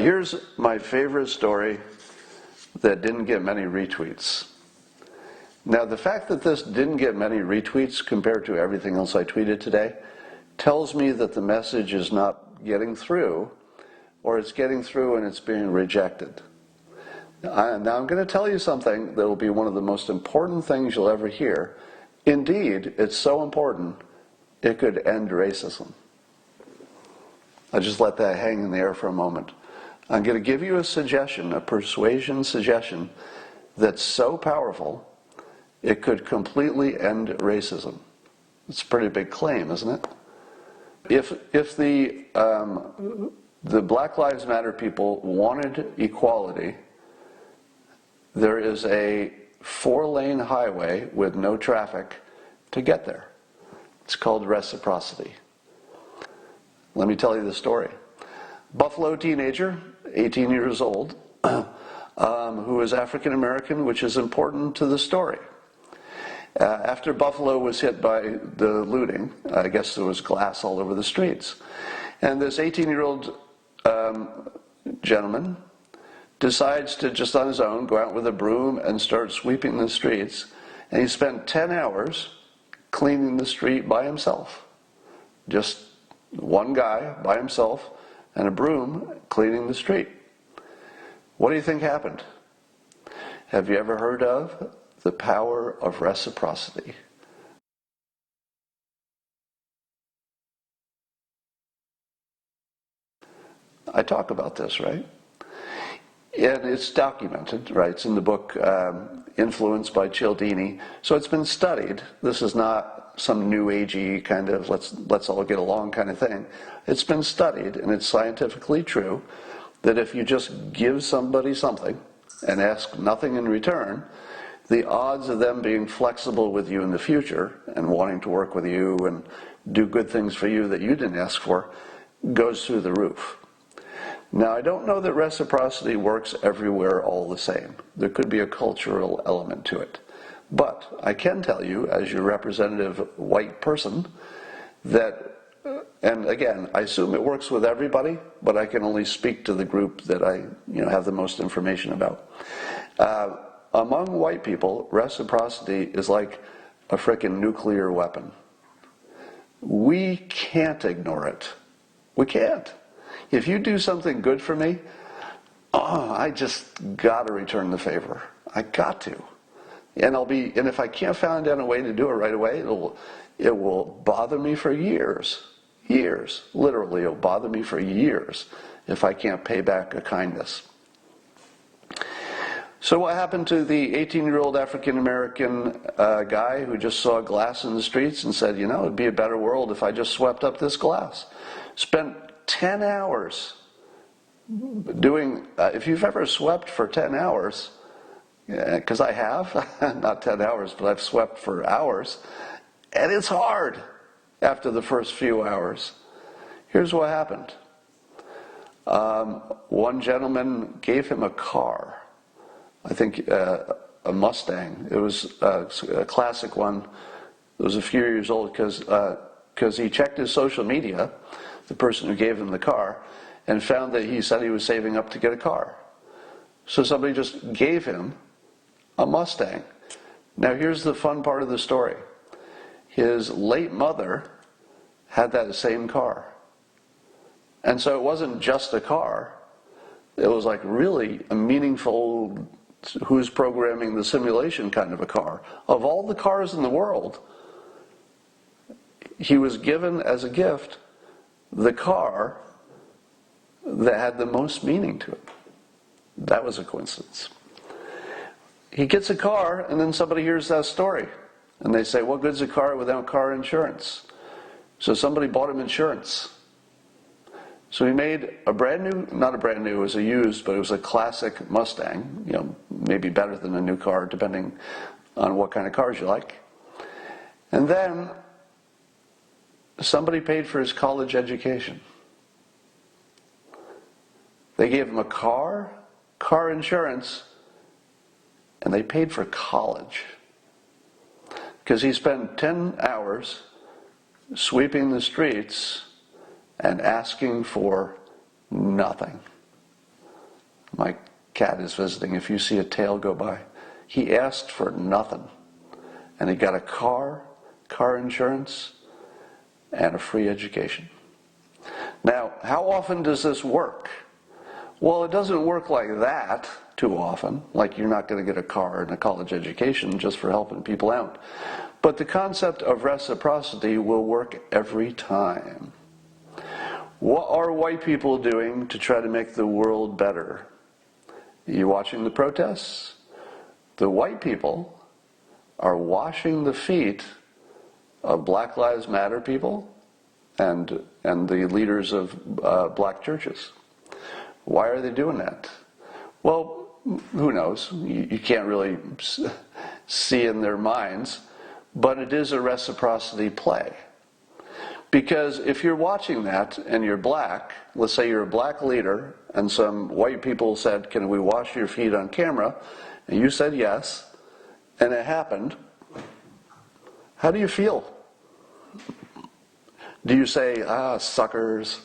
Here's my favorite story that didn't get many retweets. Now, the fact that this didn't get many retweets compared to everything else I tweeted today tells me that the message is not getting through, or it's getting through and it's being rejected. Now, I'm going to tell you something that will be one of the most important things you'll ever hear. Indeed, it's so important, it could end racism. I'll just let that hang in the air for a moment. I'm going to give you a suggestion, a persuasion suggestion, that's so powerful, it could completely end racism. It's a pretty big claim, isn't it? If the Black Lives Matter people wanted equality, there is a 4-lane highway with no traffic to get there. It's called reciprocity. Let me tell you the story. Buffalo teenager, 18 years old, who is African American, which is important to the story. After Buffalo was hit by the looting, I guess there was glass all over the streets. And this 18-year-old gentleman decides to, just on his own, go out with a broom and start sweeping the streets. And he spent 10 hours cleaning the street by himself. Just one guy by himself and a broom cleaning the street. What do you think happened? Have you ever heard of the power of reciprocity? I talk about this, right? And it's documented, right? It's in the book Influenced by Cialdini. So it's been studied. This is not some new agey kind of let's all get along kind of thing. It's been studied, and it's scientifically true that if you just give somebody something and ask nothing in return, the odds of them being flexible with you in the future and wanting to work with you and do good things for you that you didn't ask for goes through the roof. Now, I don't know that reciprocity works everywhere all the same. There could be a cultural element to it. But I can tell you, as your representative white person, that, and again, I assume it works with everybody, but I can only speak to the group that I have the most information about. Among white people, reciprocity is like a frickin' nuclear weapon. We can't ignore it. We can't. If you do something good for me, I just got to return the favor. I got to. And if I can't find out a way to do it right away, it will bother me for years. Years. Literally, it'll bother me for years if I can't pay back a kindness. So what happened to the 18-year-old African-American guy who just saw glass in the streets and said, it'd be a better world if I just swept up this glass? Spent 10 hours doing, if you've ever swept for 10 hours, because I have, not 10 hours, but I've swept for hours, and it's hard after the first few hours. Here's what happened. One gentleman gave him a car. I think a Mustang. It was a classic one. It was a few years old because he checked his social media, the person who gave him the car, and found that he said he was saving up to get a car. So somebody just gave him a Mustang. Now here's the fun part of the story. His late mother had that same car. And so it wasn't just a car. It was like really a meaningful, who's programming the simulation kind of a car. Of all the cars in the world, he was given as a gift the car that had the most meaning to it. That was a coincidence. He gets a car, and then somebody hears that story. And they say, what good's a car without car insurance? So somebody bought him insurance. So he made a brand new, not a brand new, it was a used, but it was a classic Mustang, maybe better than a new car, depending on what kind of cars you like. And then somebody paid for his college education. They gave him a car insurance, and they paid for college. Because he spent 10 hours sweeping the streets and asking for nothing. My cat is visiting. If you see a tail go by, he asked for nothing. And he got a car insurance, and a free education. Now, how often does this work? Well, it doesn't work like that too often. Like you're not going to get a car and a college education just for helping people out. But the concept of reciprocity will work every time. What are white people doing to try to make the world better? You watching the protests? The white people are washing the feet of Black Lives Matter people and the leaders of black churches. Why are they doing that? Well, who knows? You can't really see in their minds, but it is a reciprocity play. Because if you're watching that and you're black, let's say you're a black leader, and some white people said, "Can we wash your feet on camera?" And you said yes, and it happened, how do you feel? Do you say, "Ah, suckers,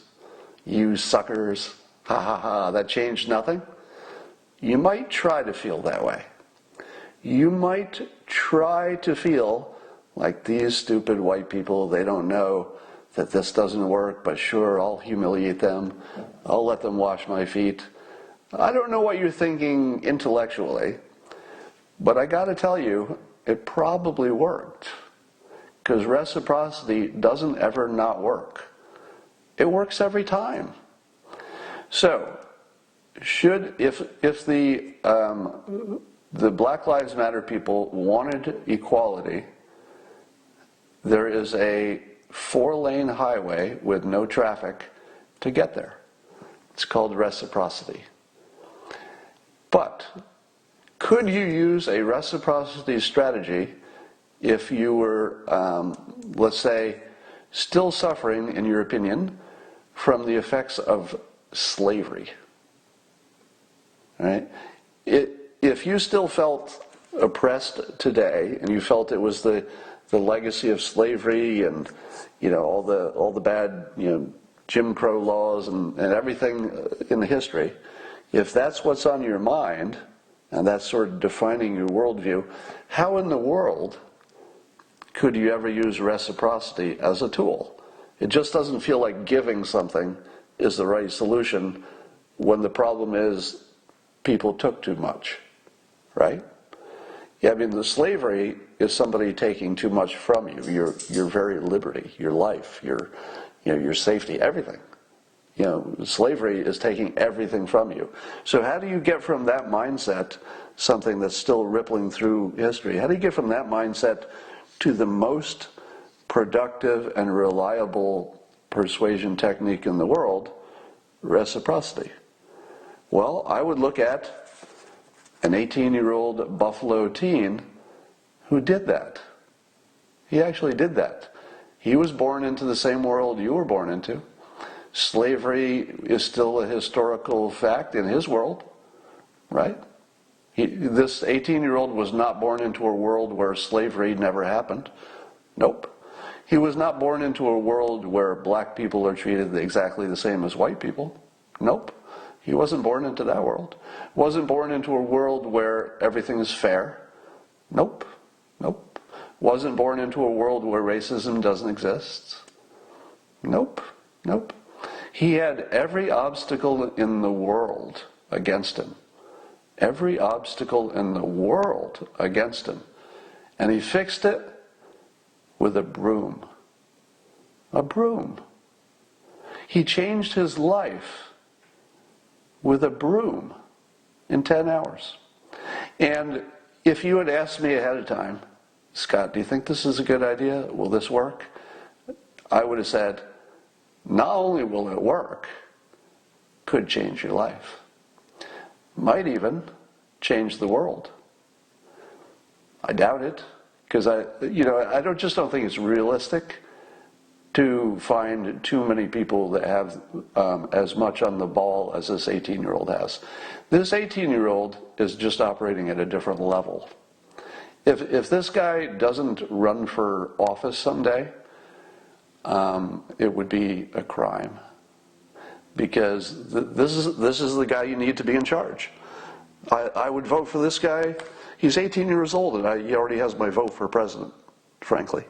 you suckers, ha ha ha, that changed nothing"? You might try to feel that way. You might try to feel like these stupid white people, they don't know that this doesn't work, but sure, I'll humiliate them. I'll let them wash my feet. I don't know what you're thinking intellectually, but I got to tell you, it probably worked. Because reciprocity doesn't ever not work. It works every time. So, if the Black Lives Matter people wanted equality, there is a 4-lane highway with no traffic to get there. It's called reciprocity. But could you use a reciprocity strategy if you were, let's say, still suffering, in your opinion, from the effects of slavery? Right? If you still felt oppressed today, and you felt it was the legacy of slavery and all the bad Jim Crow laws and everything in the history, if that's what's on your mind and that's sort of defining your worldview, how in the world could you ever use reciprocity as a tool? It just doesn't feel like giving something is the right solution when the problem is people took too much, right? Yeah, I mean, the slavery is somebody taking too much from you. Your very liberty, your life, your safety, everything. Slavery is taking everything from you. So how do you get from that mindset, something that's still rippling through history, how do you get from that mindset to the most productive and reliable persuasion technique in the world, reciprocity? Well, I would look at an 18-year-old Buffalo teen who did that. He actually did that. He was born into the same world you were born into. Slavery is still a historical fact in his world, right? This 18-year-old was not born into a world where slavery never happened. Nope. He was not born into a world where black people are treated exactly the same as white people. Nope. He wasn't born into that world. Wasn't born into a world where everything is fair. Nope. Nope. Wasn't born into a world where racism doesn't exist. Nope. Nope. He had every obstacle in the world against him. Every obstacle in the world against him. And he fixed it with a broom. A broom. He changed his life with a broom in 10 hours. And if you had asked me ahead of time, "Scott, do you think this is a good idea? Will this work?" I would have said, not only will it work, could change your life. Might even change the world. I doubt it, because I don't think it's realistic to find too many people that have as much on the ball as this 18-year-old has. This 18-year-old is just operating at a different level. If this guy doesn't run for office someday, it would be a crime. because this is the guy you need to be in charge. I would vote for this guy. He's 18 years old, and he already has my vote for president, frankly.